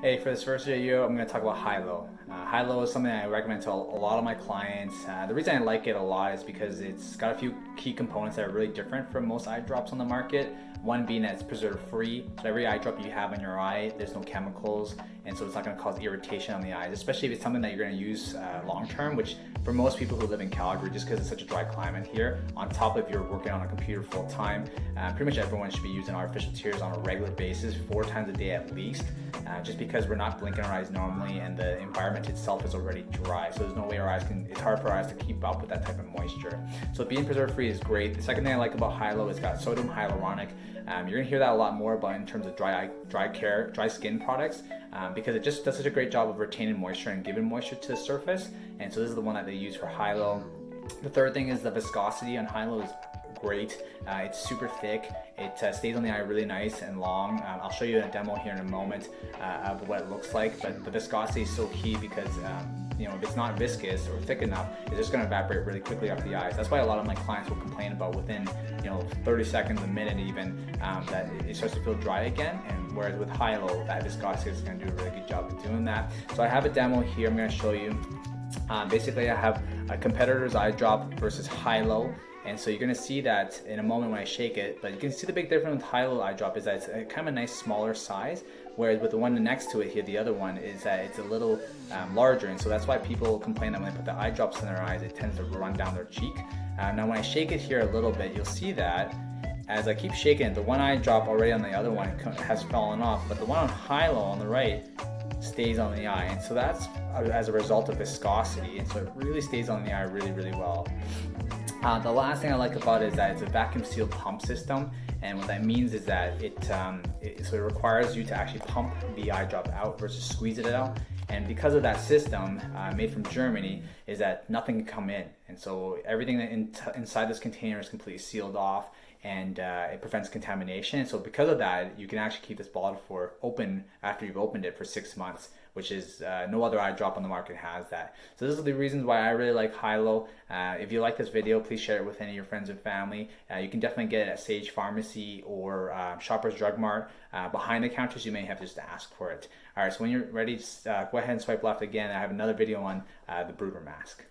Hey, for this first video, I'm going to talk about Hylo. Hylo is something I recommend to a lot of my clients. The reason I like it a lot is because it's got a few key components that are really different from most eye drops on the market. One being that it's preservative-free, so every eye drop you have on your eye, there's no chemicals, and so it's not going to cause irritation on the eyes, especially if it's something that you're going to use long-term, which for most people who live in Calgary, just because it's such a dry climate here, on top of you're working on a computer full-time, pretty much everyone should be using artificial tears on a regular basis, 4 times a day at least, just because we're not blinking our eyes normally and the environment itself is already dry, so there's no way our eyes can, it's hard for our eyes to keep up with that type of moisture. So being preservative-free is great. The second thing I like about Hylo is it's got sodium hyaluronic. You're gonna hear that a lot more about in terms of dry skin products, because it just does such a great job of retaining moisture and giving moisture to the surface. And so this is the one that they use for Hylo. The third thing is the viscosity on Hylo is great. It's super thick. It stays on the eye really nice and long. I'll show you a demo here in a moment of what it looks like, but the viscosity is so key because you know, if it's not viscous or thick enough, it's just going to evaporate really quickly off the eyes. That's why a lot of my clients will complain about within 30 seconds, a minute even, that it starts to feel dry again. And whereas with Hylo, that viscosity is going to do a really good job of doing that. So I have a demo here. I'm going to show you. Basically, I have a competitor's eye drop versus Hylo. And so you're going to see that in a moment when I shake it, but you can see the big difference with Hylo eye drop is that it's a kind of a nice smaller size, whereas with the one next to it here, the other one is that it's a little larger, and so that's why people complain that when they put the eye drops in their eyes, it tends to run down their cheek. Now when I shake it here a little bit, you'll see that as I keep shaking it, the one eye drop already on the other one has fallen off, but the one on Hylo on the right stays on the eye, and so that's as a result of viscosity, and so it really stays on the eye really well. The last thing I like about it is that it's a vacuum sealed pump system, and what that means is that it requires you to actually pump the eye drop out versus squeeze it out. And because of that system, made from Germany, is that nothing can come in, and so everything inside this container is completely sealed off, and it prevents contamination. And so because of that, you can actually keep this bottle open after you've opened it for 6 months, which is no other eye drop on the market has that. So those are the reasons why I really like Hylo. If you like this video, please share it with any of your friends and family. You can definitely get it at Sage Pharmacy or Shoppers Drug Mart. Behind the counters, you may have to just ask for it. All right, so when you're ready, go ahead and swipe left again. I have another video on the Brooder mask.